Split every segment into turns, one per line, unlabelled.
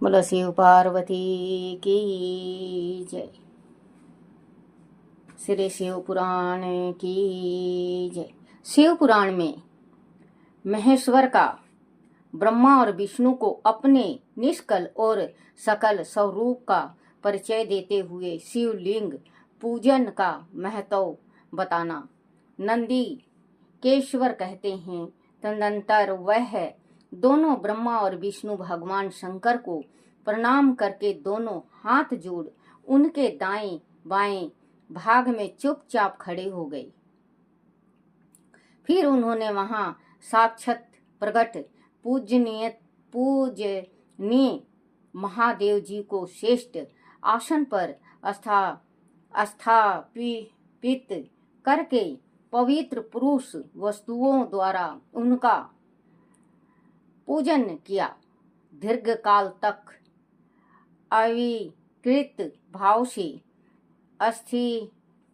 बोलो शिव पार्वती की जय। श्री शिव पुराण की जय। शिव पुराण में महेश्वर का ब्रह्मा और विष्णु को अपने निष्कल और सकल स्वरूप का परिचय देते हुए शिवलिंग पूजन का महत्व बताना। नंदी केश्वर कहते हैं। तदनंतर वह दोनों ब्रह्मा और विष्णु भगवान शंकर को प्रणाम करके दोनों हाथ जोड़ उनके दाएं बाएं भाग में चुपचाप खड़े हो गए। फिर उन्होंने वहां साक्षात प्रकट पूजनीय महादेव जी को श्रेष्ठ आसन पर स्थापित करके पवित्र पुरुष वस्तुओं द्वारा उनका पूजन किया। दीर्घ काल तक अविकृत भाव से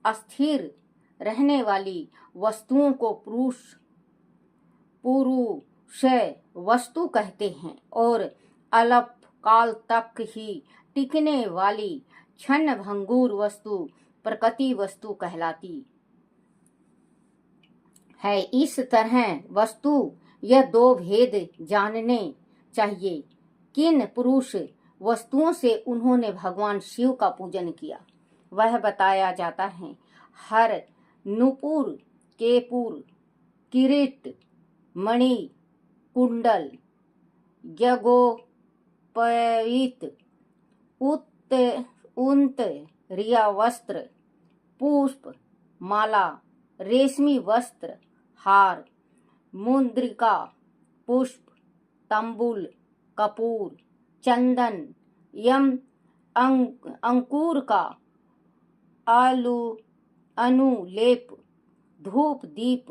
अस्थिर रहने वाली वस्तुओं को पुरुष वस्तु कहते हैं और अल्प काल तक ही टिकने वाली क्षण भंगुर वस्तु प्रकृति वस्तु कहलाती है। इस तरह वस्तु यह दो भेद जानने चाहिए। किन पुरुष वस्तुओं से उन्होंने भगवान शिव का पूजन किया वह बताया जाता है। हर नुपुर केपुर किरीट मणि कुंडल यज्ञोपवीत उंत रिया वस्त्र पुष्प माला रेशमी वस्त्र हार मुद्रिका पुष्प तंबुल कपूर चंदन यम अंकुर का अनुलेप धूप दीप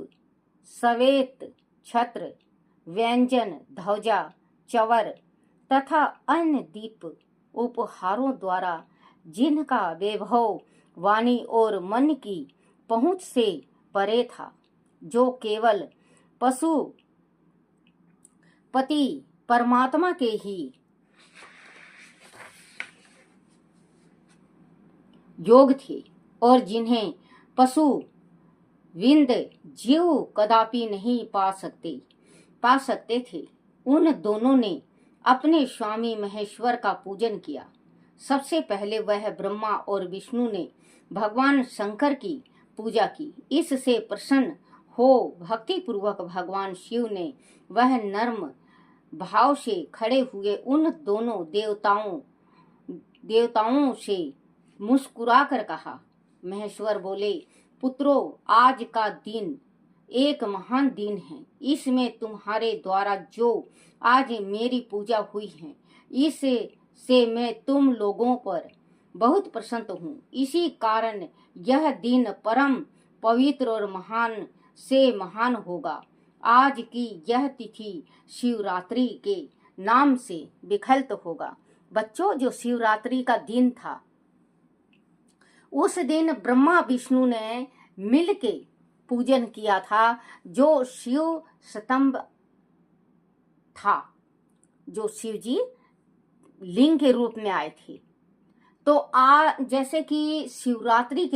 सवेत छत्र व्यंजन ध्वजा चवर तथा अन्य दीप उपहारों द्वारा जिनका वैभव वाणी और मन की पहुंच से परे था, जो केवल पशु पति परमात्मा के ही योग थे और जिन्हें पशु विंद जीव कदापि नहीं पा सकते थे। उन दोनों ने अपने स्वामी महेश्वर का पूजन किया। सबसे पहले वह ब्रह्मा और विष्णु ने भगवान शंकर की पूजा की। इससे प्रसन्न हो भक्ति पूर्वक भगवान शिव ने वह नर्म भाव से खड़े हुए उन दोनों देवताओं से मुस्कुराकर कहा। महेश्वर बोले, पुत्रों, आज का दिन एक महान दिन है। इसमें तुम्हारे द्वारा जो आज मेरी पूजा हुई है, इससे मैं तुम लोगों पर बहुत प्रसन्न हूँ। इसी कारण यह दिन परम पवित्र और महान से महान होगा। आज की यह तिथि शिवरात्रि के नाम से विख्यात होगा। बच्चों, जो शिवरात्रि का दिन था, उस दिन ब्रह्मा विष्णु ने मिलके पूजन किया था, जो शिव स्तंभ था, जो शिव जी लिंग के रूप में आए थे। तो जैसे कि शिवरात्रि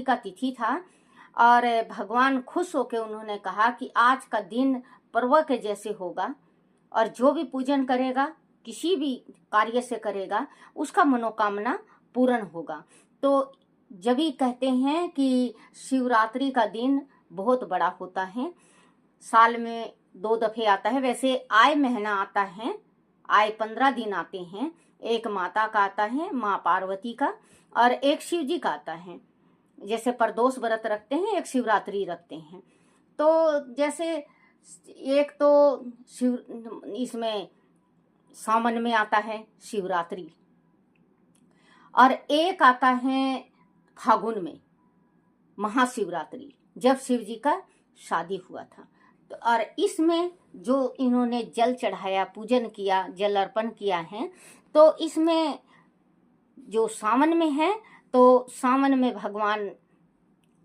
का तिथि था और भगवान खुश होकर उन्होंने कहा कि आज का दिन पर्व के जैसे होगा और जो भी पूजन करेगा, किसी भी कार्य से करेगा, उसका मनोकामना पूर्ण होगा। तो जब भी कहते हैं कि शिवरात्रि का दिन बहुत बड़ा होता है, साल में 2 दफे आता है। वैसे आय महीना आता है, आय 15 दिन आते हैं। एक माता का आता है, माँ पार्वती का, और एक शिव जी का आता है। जैसे प्रदोष व्रत रखते हैं, एक शिवरात्रि रखते हैं। तो जैसे एक तो इसमें सावन में आता है शिवरात्रि, और एक आता है फागुन में महाशिवरात्रि, जब शिव जी का शादी हुआ था। तो और इसमें जो इन्होंने जल चढ़ाया, पूजन किया, जल अर्पण किया है, तो इसमें जो सावन में है, तो सावन में भगवान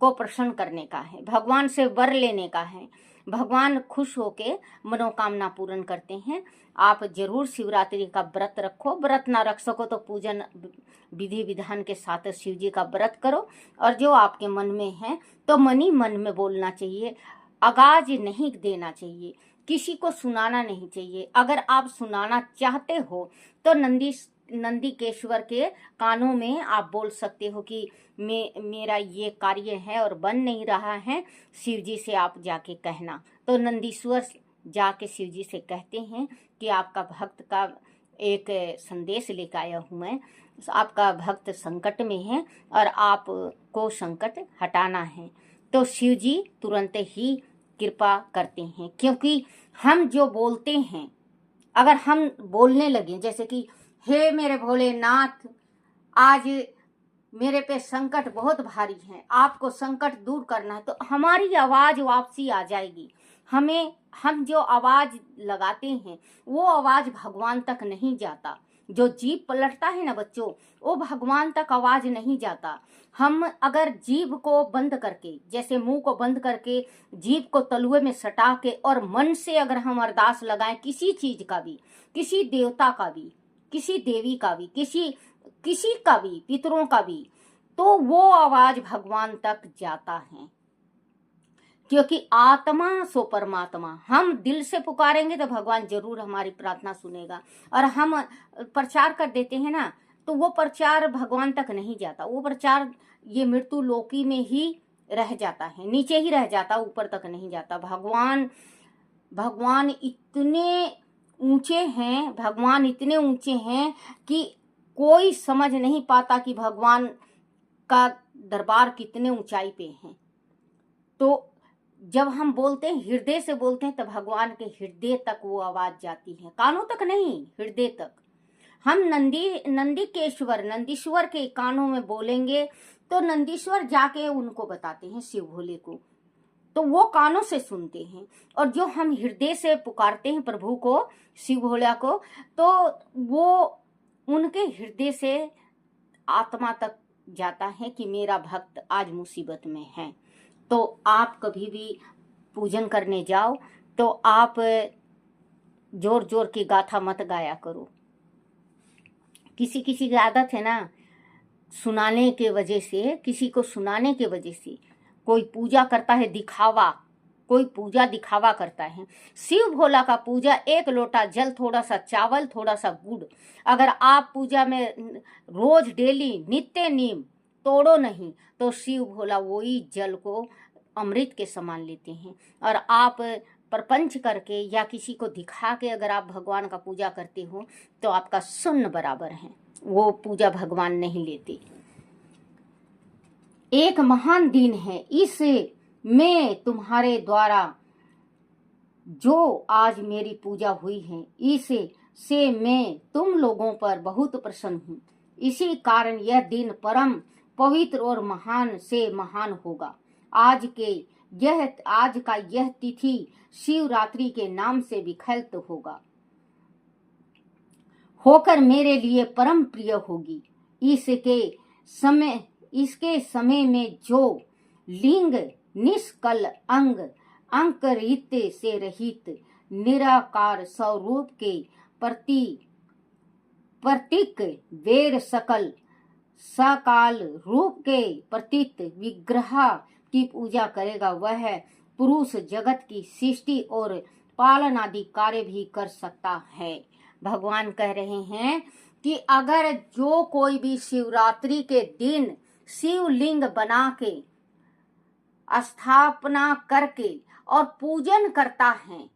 को प्रसन्न करने का है, भगवान से वर लेने का है। भगवान खुश होके मनोकामना पूर्ण करते हैं। आप जरूर शिवरात्रि का व्रत रखो, व्रत ना रख सको तो पूजन विधि विधान के साथ शिव जी का व्रत करो, और जो आपके मन में है तो मन ही मन में बोलना चाहिए, आगाज नहीं देना चाहिए, किसी को सुनाना नहीं चाहिए। अगर आप सुनाना चाहते हो तो नंदीकेश्वर के कानों में आप बोल सकते हो कि मेरा ये कार्य है और बन नहीं रहा है, शिव जी से आप जाके कहना। तो नंदीश्वर जाके शिव जी से कहते हैं कि आपका भक्त का एक संदेश लेकर आया हूँ मैं, आपका भक्त संकट में है और आपको संकट हटाना है। तो शिव जी तुरंत ही कृपा करते हैं, क्योंकि हम जो बोलते हैं, अगर हम बोलने लगे जैसे कि हे मेरे भोलेनाथ, आज मेरे पे संकट बहुत भारी है, आपको संकट दूर करना है, तो हमारी आवाज वापसी आ जाएगी। हम जो आवाज लगाते हैं वो आवाज भगवान तक नहीं जाता। जो जीभ पलटता है ना बच्चों, वो भगवान तक आवाज नहीं जाता। हम अगर जीभ को बंद करके, जैसे मुंह को बंद करके जीभ को तलुए में सटा के और मन से अगर हम अरदास लगाएं किसी चीज का भी, किसी देवता का भी, किसी देवी का भी, किसी का भी, पितरों का भी, तो वो आवाज भगवान तक जाता है। क्योंकि आत्मा सो परमात्मा, हम दिल से पुकारेंगे तो भगवान जरूर हमारी प्रार्थना सुनेगा। और हम प्रचार कर देते हैं ना, तो वो प्रचार भगवान तक नहीं जाता, वो प्रचार ये मृत्यु लोकी में ही रह जाता है, नीचे ही रह जाता, ऊपर तक नहीं जाता। भगवान इतने ऊंचे हैं, भगवान इतने ऊंचे हैं कि कोई समझ नहीं पाता कि भगवान का दरबार कितने ऊंचाई पे है। तो जब हम बोलते हैं, हृदय से बोलते हैं, तो भगवान के हृदय तक वो आवाज जाती है, कानों तक नहीं, हृदय तक। हम नंदीश्वर के कानों में बोलेंगे तो नंदीश्वर जाके उनको बताते हैं, शिव भोले को, तो वो कानों से सुनते हैं। और जो हम हृदय से पुकारते हैं प्रभु को, शिव भोला को, तो वो उनके हृदय से आत्मा तक जाता है कि मेरा भक्त आज मुसीबत में है। तो आप कभी भी पूजन करने जाओ तो आप जोर जोर की गाथा मत गाया करो। किसी की आदत है ना सुनाने के वजह से, किसी को सुनाने के वजह से कोई पूजा करता है दिखावा, कोई पूजा दिखावा करता है। शिव भोला का पूजा 1 लोटा जल, थोड़ा सा चावल, थोड़ा सा गुड़, अगर आप पूजा में रोज डेली नित्य नियम तोड़ो नहीं तो शिव भोला वही जल को अमृत के समान लेते हैं। और आप प्रपंच करके या किसी को दिखा के अगर आप भगवान का पूजा करते हो तो आपका शून्य बराबर है, वो पूजा भगवान नहीं लेते। एक महान दिन है, इस में तुम्हारे द्वारा जो आज मेरी पूजा हुई है, इसे से मैं तुम लोगों पर बहुत प्रसन्न हूँ। इसी कारण यह दिन परम पवित्र और महान से महान होगा। आज का यह तिथि शिवरात्रि के नाम से विख्यात होकर मेरे लिए परम प्रिय होगी। इसके समय में जो लिंग निष्कल अंकरित से रहित निराकार स्वरूप के प्रतीक वेर सकल सकाल रूप के प्रतीत विग्रह की पूजा करेगा, वह पुरुष जगत की सृष्टि और पालन आदि कार्य भी कर सकता है। भगवान कह रहे हैं कि अगर जो कोई भी शिवरात्रि के दिन शिवलिंग बना के स्थापना करके और पूजन करता है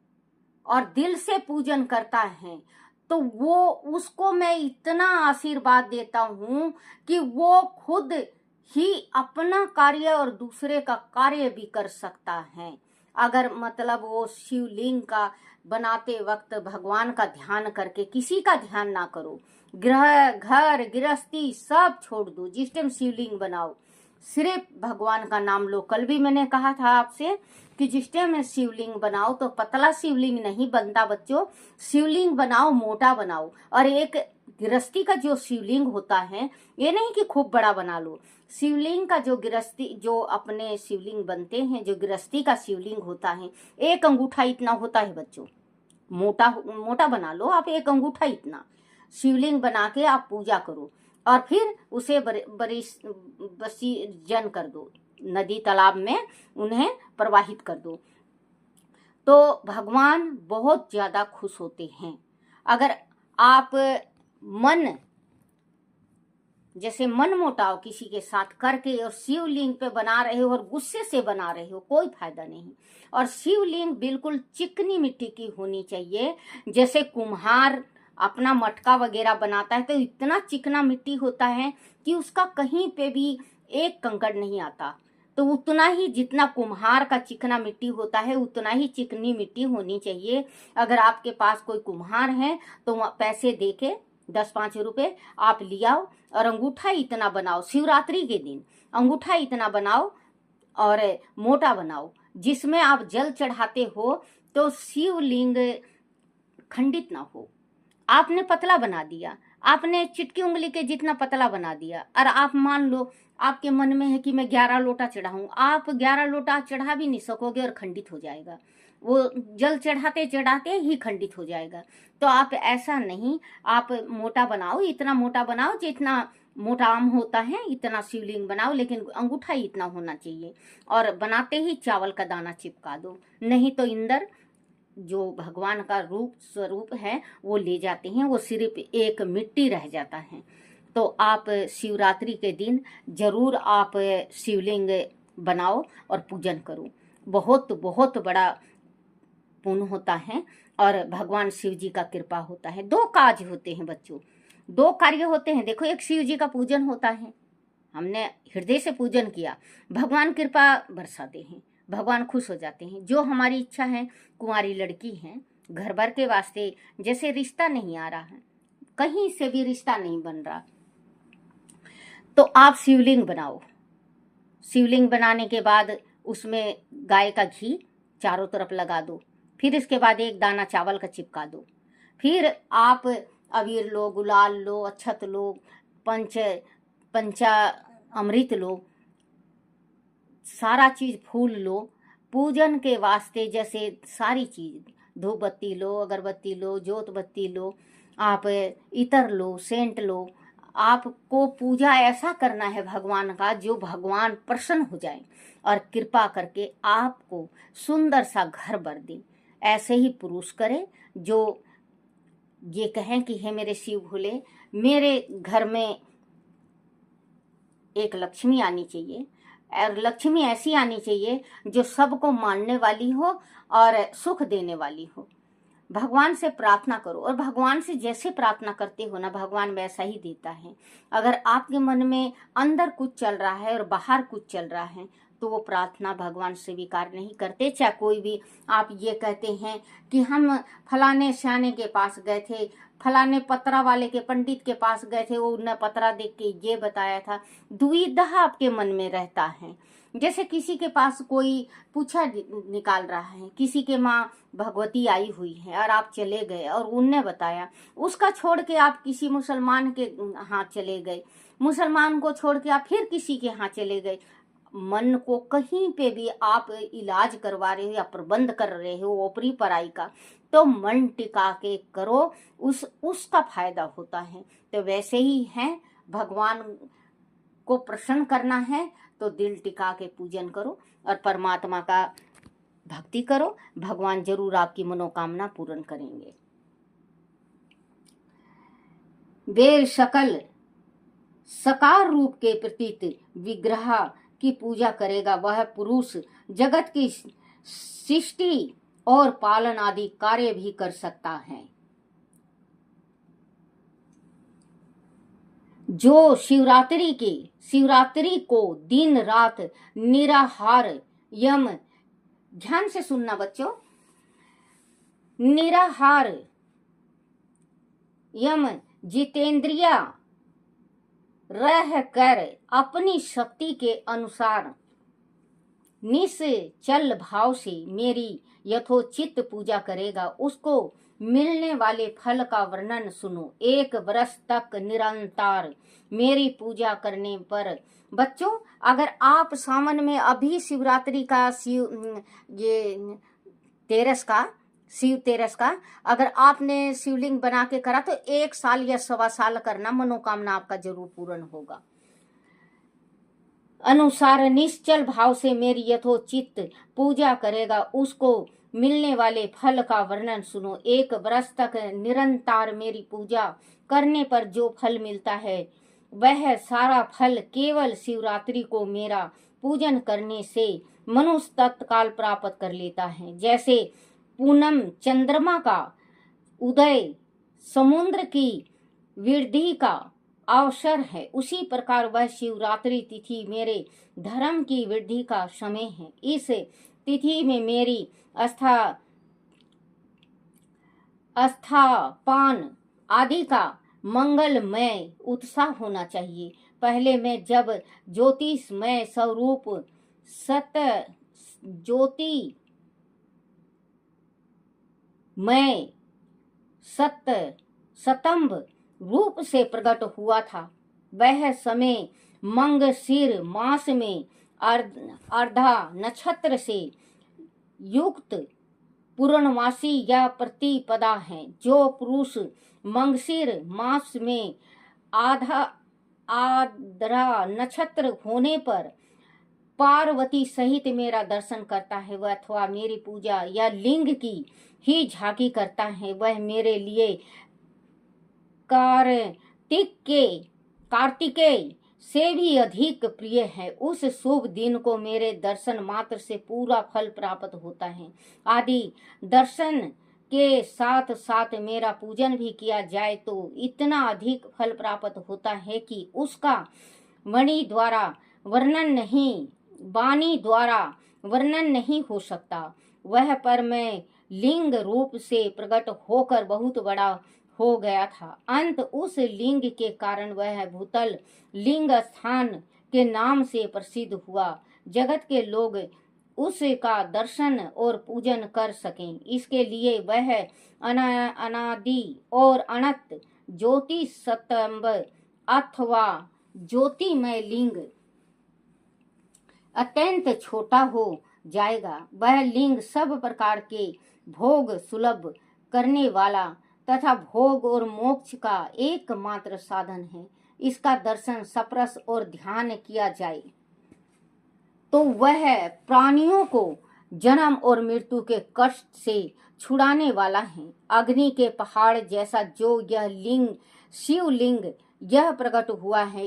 और दिल से पूजन करता है, तो वो उसको मैं इतना आशीर्वाद देता हूँ कि वो खुद ही अपना कार्य और दूसरे का कार्य भी कर सकता है। अगर मतलब वो शिवलिंग का बनाते वक्त भगवान का ध्यान करके, किसी का ध्यान ना करो, घर गृहस्थी सब छोड़ दो, जिस टाइम शिवलिंग बनाओ सिर्फ भगवान का नाम लो। कल भी मैंने कहा था आपसे कि जिस टाइम में शिवलिंग बनाओ तो पतला शिवलिंग नहीं बनता बच्चों, शिवलिंग बनाओ मोटा बनाओ। और एक गृहस्थी का जो शिवलिंग होता है, ये नहीं कि खूब बड़ा बना लो। शिवलिंग का जो गृहस्थी, जो अपने शिवलिंग बनते हैं, जो गृहस्थी का शिवलिंग होता है, एक अंगूठा इतना होता है बच्चों। मोटा मोटा बना लो आप, एक अंगूठा इतना शिवलिंग बना के आप पूजा करो और फिर उसे विसर्जन कर दो, नदी तालाब में उन्हें प्रवाहित कर दो, तो भगवान बहुत ज्यादा खुश होते हैं। अगर आप जैसे मन मुटाव किसी के साथ करके और शिवलिंग पे बना रहे हो और गुस्से से बना रहे हो, कोई फायदा नहीं। और शिवलिंग बिल्कुल चिकनी मिट्टी की होनी चाहिए। जैसे कुम्हार अपना मटका वगैरह बनाता है तो इतना चिकना मिट्टी होता है कि उसका कहीं पे भी एक कंकड़ नहीं आता। तो उतना ही जितना कुम्हार का चिकना मिट्टी होता है, उतना ही चिकनी मिट्टी होनी चाहिए। अगर आपके पास कोई कुम्हार है तो पैसे देके 10-5 रुपए आप लियाओ और अंगूठा इतना बनाओ। शिवरात्रि के दिन अंगूठा इतना बनाओ और मोटा बनाओ, जिसमें आप जल चढ़ाते हो तो शिवलिंग खंडित ना हो। आपने पतला बना दिया, आपने चिटकी उंगली के जितना पतला बना दिया, और आप मान लो आपके मन में है कि मैं 11 लोटा चढ़ाऊं, आप 11 लोटा चढ़ा भी नहीं सकोगे और खंडित हो जाएगा। वो जल चढ़ाते चढ़ाते ही खंडित हो जाएगा। तो आप ऐसा नहीं, आप मोटा बनाओ, इतना मोटा बनाओ जितना मोटा आम होता है, इतना शिवलिंग बनाओ, लेकिन अंगूठा ही इतना होना चाहिए। और बनाते ही चावल का दाना चिपका दो, नहीं तो इंद्र जो भगवान का रूप स्वरूप है वो ले जाते हैं, वो सिर्फ एक मिट्टी रह जाता है। तो आप शिवरात्रि के दिन जरूर आप शिवलिंग बनाओ और पूजन करो। बहुत बहुत बड़ा पुण्य होता है और भगवान शिव जी का कृपा होता है। 2 काज होते हैं बच्चों, 2 कार्य होते हैं। देखो, एक शिव जी का पूजन होता है, हमने हृदय से पूजन किया, भगवान कृपा बरसाते हैं, भगवान खुश हो जाते हैं। जो हमारी इच्छा है, कुंवारी लड़की है, घर भर के वास्ते जैसे रिश्ता नहीं आ रहा है, कहीं से भी रिश्ता नहीं बन रहा, तो आप शिवलिंग बनाओ। शिवलिंग बनाने के बाद उसमें गाय का घी चारों तरफ लगा दो, फिर इसके बाद एक दाना चावल का चिपका दो, फिर आप अबीर लो, गुलाल लो, अक्षत लो, पंचा अमृत लो, सारा चीज फूल लो पूजन के वास्ते। जैसे सारी चीज, धूप बत्ती लो, अगरबत्ती लो, जोत बत्ती लो, आप इतर लो, सेंट लो। आपको पूजा ऐसा करना है भगवान का जो भगवान प्रसन्न हो जाए और कृपा करके आपको सुंदर सा घर भर दे। ऐसे ही पुरुष करे जो ये कहें कि हे मेरे शिव भोले, मेरे घर में एक लक्ष्मी आनी चाहिए, और लक्ष्मी ऐसी आनी चाहिए जो सबको मानने वाली हो और सुख देने वाली हो। भगवान से प्रार्थना करो, और भगवान से जैसे प्रार्थना करते हो ना, भगवान वैसा ही देता है। अगर आपके मन में अंदर कुछ चल रहा है और बाहर कुछ चल रहा है तो वो प्रार्थना भगवान स्वीकार नहीं करते। चाहे कोई भी, आप ये कहते हैं कि हम फलाने श्याने के पास गए थे, फलाने पतरा वाले के पंडित के पास गए थे, वो उन्हें पतरा देख के ये बताया था, दुविधा आपके मन में रहता है। जैसे किसी के पास कोई पूछा निकाल रहा है, किसी के माँ भगवती आई हुई है और आप चले गए और उनने बताया, उसका छोड़ के आप किसी मुसलमान के हाथ चले गए, मुसलमान को छोड़ के आप फिर किसी के हाथ चले गए। मन को कहीं पे भी आप इलाज करवा रहे हो या प्रबंध कर रहे हो ओपरी पराई का, तो मन टिका के करो, उसका फायदा होता है। तो वैसे ही है, भगवान को प्रसन्न करना है तो दिल टिका के पूजन करो और परमात्मा का भक्ति करो, भगवान जरूर आपकी मनोकामना पूर्ण करेंगे। देर सकल सकार रूप के प्रतीत विग्रह की पूजा करेगा, वह पुरुष जगत की सृष्टि और पालन आदि कार्य भी कर सकता है। जो शिवरात्रि को दिन रात निराहार यम, ध्यान से सुनना बच्चों, निराहार यम जितेंद्रिया रह कर अपनी शक्ति के अनुसार निश्चल भाव से मेरी यथोचित पूजा करेगा, उसको मिलने वाले फल का वर्णन सुनो। 1 वर्ष तक निरंतर मेरी पूजा करने पर। बच्चों, अगर आप सावन में अभी शिवरात्रि का ये शिव तेरस का अगर आपने शिवलिंग बना के करा तो 1 साल या 1.25 साल करना, मनोकामना आपका जरूर पूर्ण होगा। अनुसार निश्चल भाव से मेरी यथोचित पूजा करेगा, उसको मिलने वाले फल का वर्णन सुनो। 1 वर्ष तक निरंतर मेरी पूजा करने पर जो फल मिलता है वह सारा फल केवल शिवरात्रि को मेरा पूजन करने से मनुष्य तत्काल प्राप्त कर लेता है। जैसे पूनम चंद्रमा का उदय समुद्र की वृद्धि का अवसर है, उसी प्रकार वह शिवरात्रि तिथि मेरे धर्म की वृद्धि का समय है। इस तिथि में मेरी स्थापन आदि का मंगलमय उत्साह होना चाहिए। पहले मैं जब ज्योतिषमय स्वरूप सतंभ रूप से प्रकट हुआ था, वह समय मंगशीर मास में अर्धा नक्षत्र से युक्त पूर्णमासी या प्रतिपदा है। जो पुरुष मंगशीर मास में आद्रा नक्षत्र होने पर पार्वती सहित मेरा दर्शन करता है, वह अथवा मेरी पूजा या लिंग की ही झांकी करता है, वह मेरे लिए कार्तिकेय से भी अधिक प्रिय है। उस शुभ दिन को मेरे दर्शन मात्र से पूरा फल प्राप्त होता है। आदि दर्शन के साथ साथ मेरा पूजन भी किया जाए तो इतना अधिक फल प्राप्त होता है कि उसका वाणी द्वारा वर्णन नहीं हो सकता। वह पर मैं लिंग रूप से प्रकट होकर बहुत बड़ा हो गया था। अंत उस लिंग के कारण वह भूतल लिंग स्थान के नाम से प्रसिद्ध हुआ। जगत के लोग उसका दर्शन और पूजन कर सकें, इसके लिए वह अनादि और अनंत ज्योति स्तंभ अथवा ज्योतिमय लिंग अत्यंत छोटा हो जाएगा। वह लिंग सब प्रकार के भोग सुलभ करने वाला तथा भोग और मोक्ष का एकमात्र साधन है। इसका दर्शन सप्रस और ध्यान किया जाए तो वह प्राणियों को जन्म और मृत्यु के कष्ट से छुड़ाने वाला है। अग्नि के पहाड़ जैसा जो यह लिंग शिवलिंग यह प्रकट हुआ है,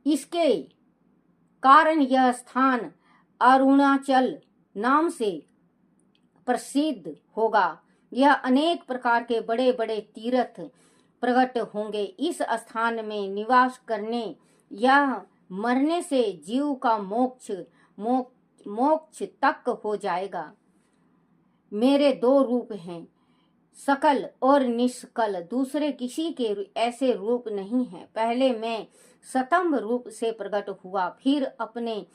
इसके कारण यह स्थान अरुणाचल नाम से प्रसिद्ध होगा। यह अनेक प्रकार के बड़े बड़े तीर्थ प्रकट होंगे। इस स्थान में निवास करने या मरने से जीव का मोक्ष तक हो जाएगा। मेरे 2 रूप हैं, सकल और निष्कल, दूसरे किसी के ऐसे रूप नहीं है। पहले मैं स्तंभ रूप से प्रकट हुआ, फिर अपने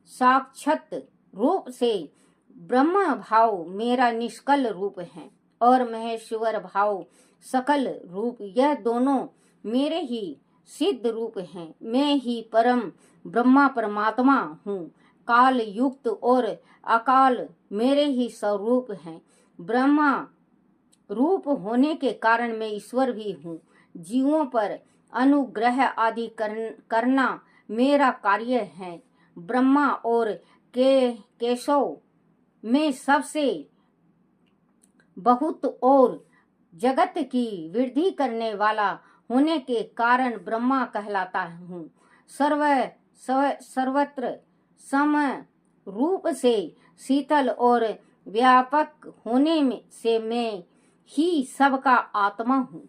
साक्षात रूप से ब्रह्म भाव मेरा निष्कल रूप है और महेश्वर भाव सकल रूप, यह दोनों मेरे ही सिद्ध रूप हैं। मैं ही परम ब्रह्मा परमात्मा हूँ। काल युक्त और अकाल मेरे ही स्वरूप हैं। ब्रह्मा रूप होने के कारण मैं ईश्वर भी हूँ। जीवों पर अनुग्रह आदि करना मेरा कार्य है। ब्रह्मा और केशव में सबसे बहुत और जगत की वृद्धि करने वाला होने के कारण ब्रह्मा कहलाता हूँ। सर्वत्र सम रूप से शीतल और व्यापक होने से मैं ही सबका आत्मा हूँ।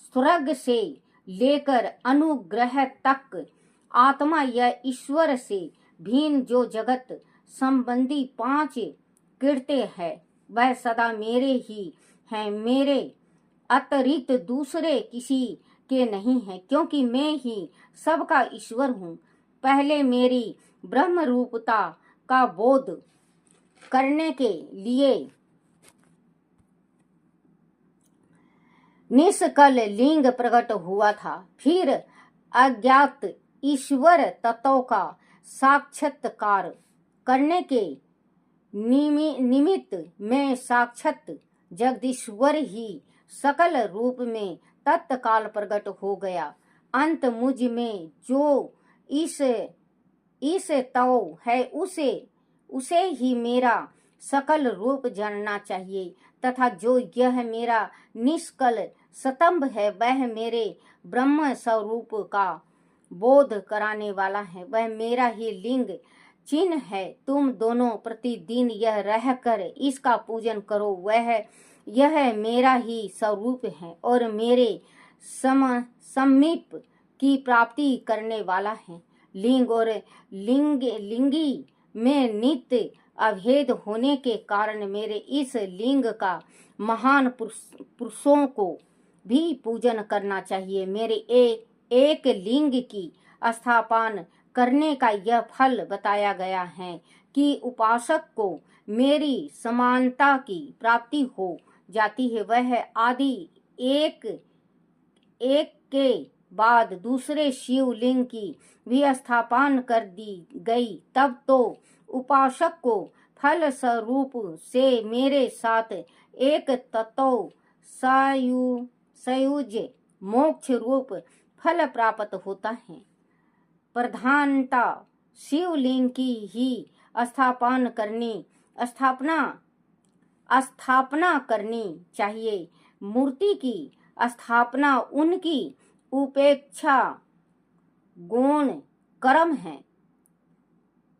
स्वर्ग से लेकर अनुग्रह तक आत्मा या ईश्वर से भिन्न जो जगत संबंधी 5 कृत्य है वह सदा मेरे ही हैं। मेरे अतिरिक्त दूसरे किसी के नहीं हैं, क्योंकि मैं ही सबका ईश्वर हूँ। पहले मेरी ब्रह्म रूपता का बोध करने के लिए निष्कल लिंग प्रकट हुआ था, फिर अज्ञात ईश्वर तत्व का साक्षात्कार करने के निमित्त मैं साक्षात जगदीश्वर ही सकल रूप में तत्काल प्रकट हो गया। अंत मुझ में जो इस तव है उसे ही मेरा सकल रूप जानना चाहिए, तथा जो यह मेरा निष्कल स्तंभ है वह मेरे ब्रह्म स्वरूप का बोध कराने वाला है, वह मेरा ही लिंग चिन्ह है। तुम दोनों प्रतिदिन यह रहकर इसका पूजन करो, यह मेरा ही स्वरूप है और मेरे समीप की प्राप्ति करने वाला है। लिंग और लिंगी में नित्य अभेद होने के कारण मेरे इस लिंग का महान पुरुषों को भी पूजन करना चाहिए। मेरे एक लिंग की स्थापना करने का यह फल बताया गया है कि उपासक को मेरी समानता की प्राप्ति हो जाती है। वह आदि एक के बाद दूसरे शिवलिंग की भी स्थापना कर दी गई, तब तो उपासक को फल स्वरूप से मेरे साथ एक तत्व संयुज मोक्ष रूप फल प्राप्त होता है। प्रधानता शिवलिंग की ही स्थापना करनी चाहिए। मूर्ति की स्थापना उनकी उपेक्षा गौण कर्म है।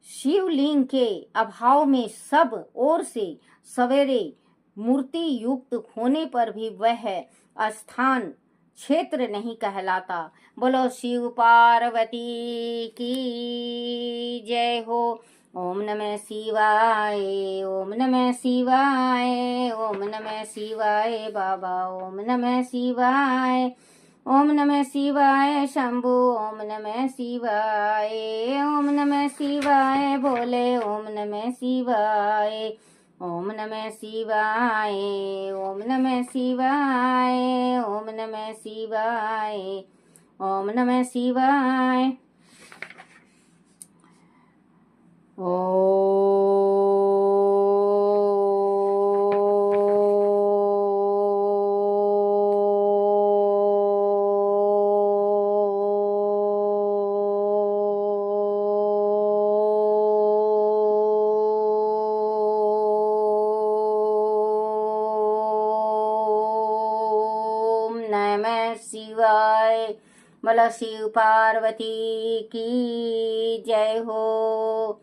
शिवलिंग के अभाव में सब ओर से सवेरे मूर्ति युक्त होने पर भी वह स्थान क्षेत्र नहीं कहलाता। बोलो शिव पार्वती की जय हो। ओम नमः शिवाय, ओम नमः शिवाय, ओम नमः शिवाय बाबा, ओम नमः शिवाय, ओम नमः शिवाय शंभु, ओम नमः शिवाय, ओम नमः शिवाय भोले, ओम नमः शिवाय, ओम नमः शिवाय, ओम नमः शिवाय, ओम नमः शिवाय, ओम नमः शिवाय। नमः शिवाय। बोलो शिव पार्वती की जय हो।